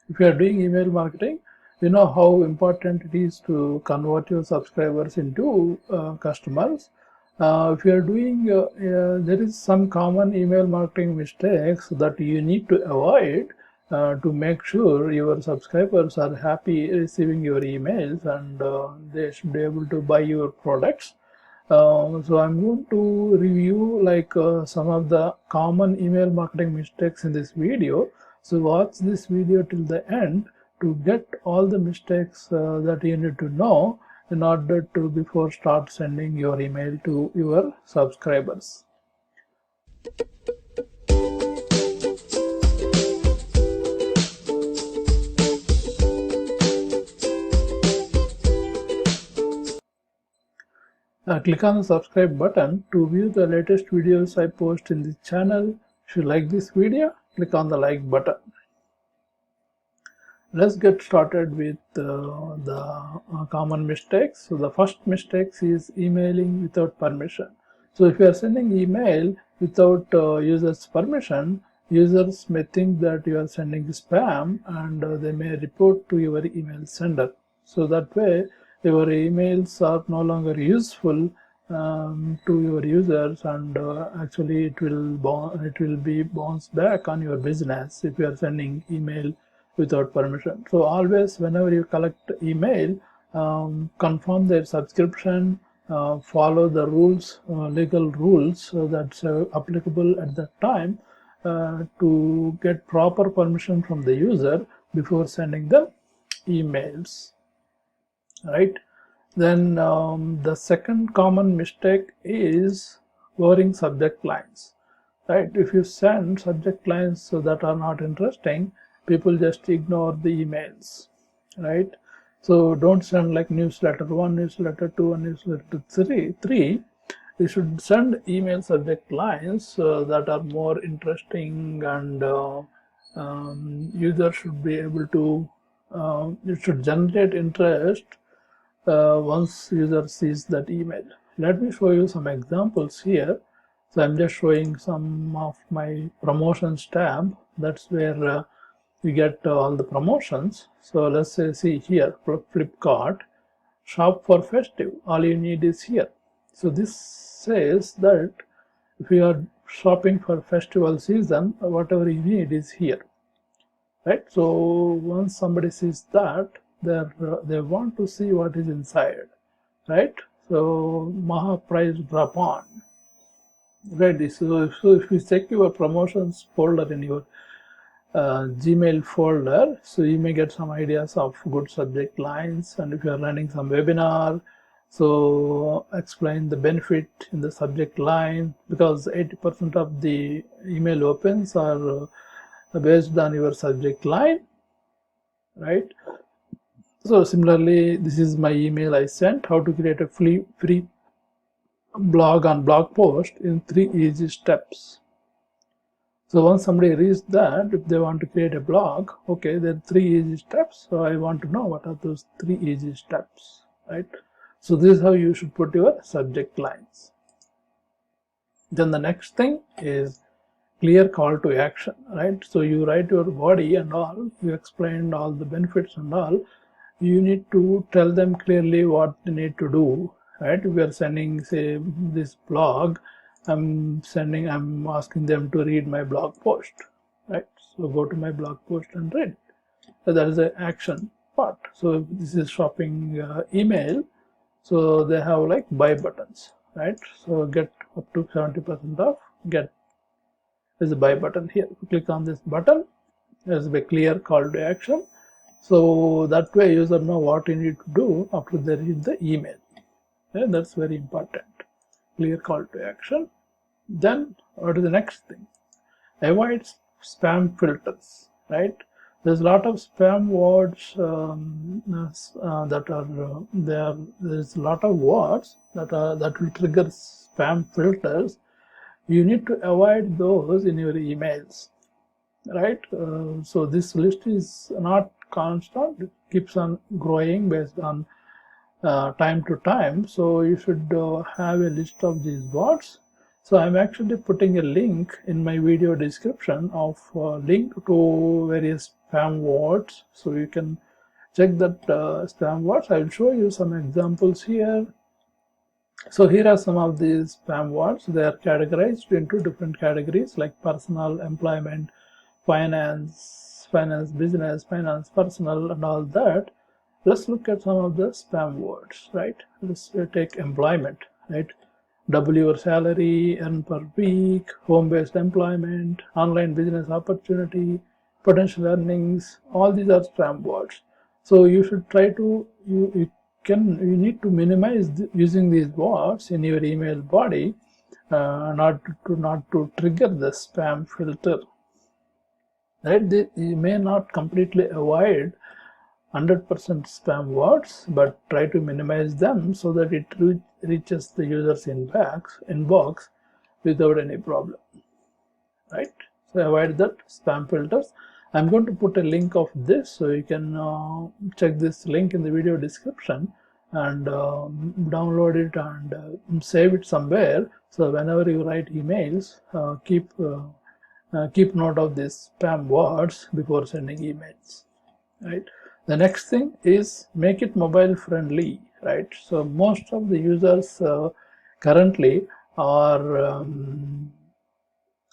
If you are doing email marketing, you know how important it is to convert your subscribers into customers. If you are doing, there is some common email marketing mistakes that you need to avoid to make sure your subscribers are happy receiving your emails and they should be able to buy your products. So I'm going to review some of the common email marketing mistakes in this video. So watch this video till the end to get all the mistakes that you need to know in order to before start sending your email to your subscribers. Click on the subscribe button to view the latest videos I post in this channel. If you like this video, click on the like button. Let's get started with the common mistakes. So the first mistake is emailing without permission. So if you are sending email without user's permission, users may think that you are sending spam and they may report to your email sender. So that way your emails are no longer useful to your users, and actually it will be bounced back on your business if you are sending email without permission. So always whenever you collect email, confirm their subscription, follow the rules, legal rules that's applicable at that time to get proper permission from the user before sending them emails, right? Then the second common mistake is boring subject lines, right? If you send subject lines that are not interesting, people just ignore the emails, right? So don't send like newsletter 1, newsletter 2, and newsletter 3. You should send email subject lines that are more interesting, and user should be able to, it should generate interest once user sees that email. Let me show you some examples here. So I'm just showing some of my promotions tab. That's where you get all the promotions. So let's say, see here, Flipkart, shop for festive. All you need is here. So this says that if you are shopping for festival season, whatever you need is here, right? So once somebody sees that, they want to see what is inside, right? So Maha price drop on, right? So if you check your promotions folder in your Gmail folder, so you may get some ideas of good subject lines. And if you are running some webinar, so explain the benefit in the subject line, because 80% of the email opens are based on your subject line, right? So similarly, this is my email I sent, how to create a free blog on blog post in 3 easy steps. So once somebody reads that, if they want to create a blog, okay, there are 3 easy steps. So I want to know what are those 3 easy steps, right? So this is how you should put your subject lines. Then the next thing is clear call to action, right? So you write your body and all, you explain all the benefits and all. You need to tell them clearly what they need to do, right? If we are sending, say, this blog, I'm asking them to read my blog post, right? So go to my blog post and read. So that is the action part. So this is shopping email. So they have like buy buttons, right? So get up to 70% off, get, there's a buy button here. Click on this button, there's a clear call to action. So that way user know what you need to do after they read the email. Okay, that's very important. Clear call to action. Then what is the next thing? Avoid spam filters, right? There's a lot of spam words that are there. There's a lot of words that will trigger spam filters. You need to avoid those in your emails, right? So this list is not constant, it keeps on growing based on time to time. So you should have a list of these words. So I'm actually putting a link in my video description of link to various spam words. So you can check that spam words. I will show you some examples here. So here are some of these spam words. They are categorized into different categories like personal, employment, finance, business, finance, personal, and all that. Let's look at some of the spam words, right? Let's take employment, right? Double your salary, earn per week, home-based employment, online business opportunity, potential earnings. All these are spam words. So you should try to you need to minimize using these words in your email body, not to trigger the spam filter. Right? You may not completely avoid 100% spam words, but try to minimize them so that it reaches the user's inbox without any problem. Right? So avoid that spam filters. I'm going to put a link of this, so you can check this link in the video description and download it and save it somewhere. So whenever you write emails, keep note of these spam words before sending emails. Right? The next thing is make it mobile friendly. Right? So most of the users currently are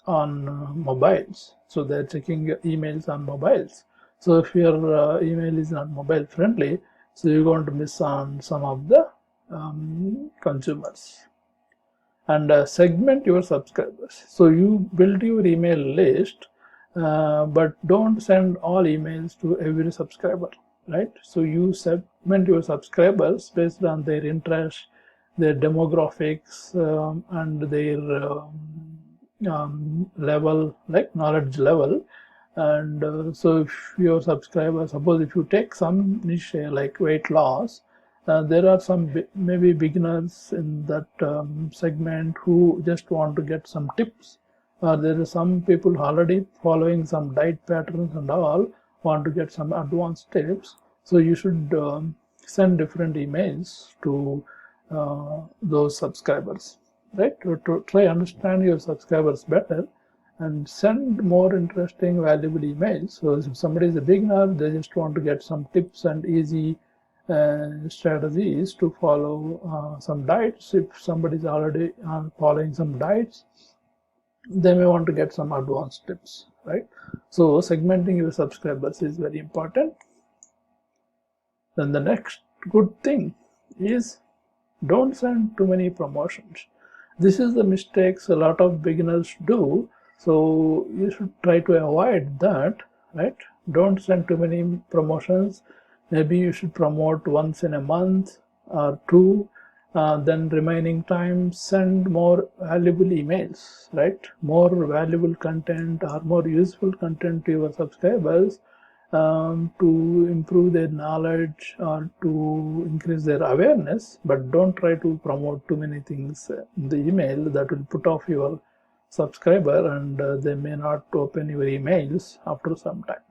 on mobiles, so they're checking emails on mobiles. So if your email is not mobile friendly, so you're going to miss on some of the consumers. And segment your subscribers. So you build your email list, but don't send all emails to every subscriber, right? So you segment your subscribers based on their interest, their demographics, and their level, like knowledge level. And so if your subscribers, suppose if you take some niche like weight loss, there are some maybe beginners in that segment who just want to get some tips, or there are some people already following some diet patterns and all want to get some advanced tips. So you should send different emails to those subscribers, right? To try understand your subscribers better and send more interesting, valuable emails. So if somebody is a beginner, they just want to get some tips and easy strategies to follow some diets. If somebody is already following some diets, they may want to get some advanced tips, right? So segmenting your subscribers is very important. Then the next good thing is don't send too many promotions. This is the mistakes a lot of beginners do, so you should try to avoid that, right? Don't send too many promotions. Maybe you should promote once in a month or two, then remaining time send more valuable emails, right? More valuable content or more useful content to your subscribers, to improve their knowledge or to increase their awareness, but don't try to promote too many things in the email. That will put off your subscriber and they may not open your emails after some time.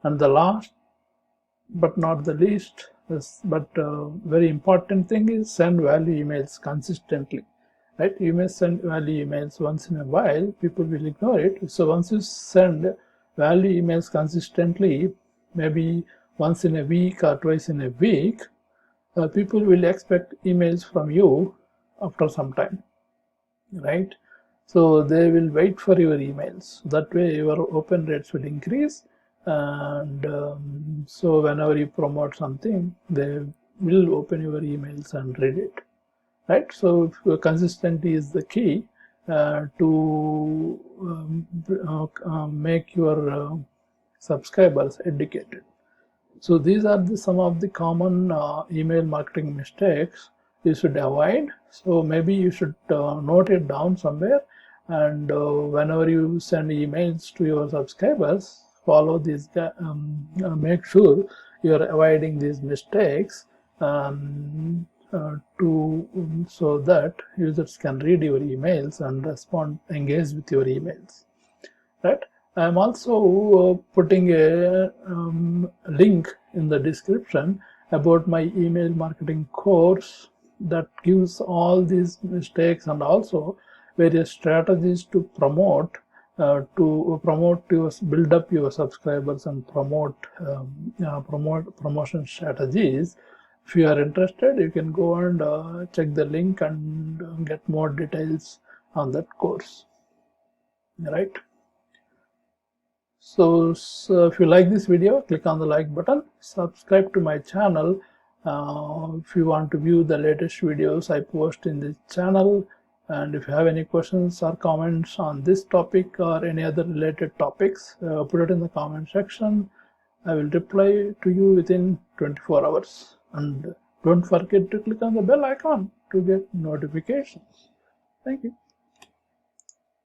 And the last but not the least, very important thing is send value emails consistently, right? You may send value emails once in a while, people will ignore it. So once you send value emails consistently, maybe once in a week or twice in a week, people will expect emails from you after some time, right? So they will wait for your emails. That way your open rates will increase, and so whenever you promote something, they will open your emails and read it, right? So consistency is the key to make your subscribers educated. So these are some of the common email marketing mistakes you should avoid. So maybe you should note it down somewhere, and whenever you send emails to your subscribers, follow these, make sure you are avoiding these mistakes so that users can read your emails and respond, engage with your emails, right? I am also putting a link in the description about my email marketing course that gives all these mistakes and also various strategies to promote to build up your subscribers and promote promotion strategies. If you are interested, you can go and check the link and get more details on that course, right? So if you like this video, click on the like button, subscribe to my channel. If you want to view the latest videos I post in the channel, and if you have any questions or comments on this topic or any other related topics, put it in the comment section. I will reply to you within 24 hours. And don't forget to click on the bell icon to get notifications. Thank you.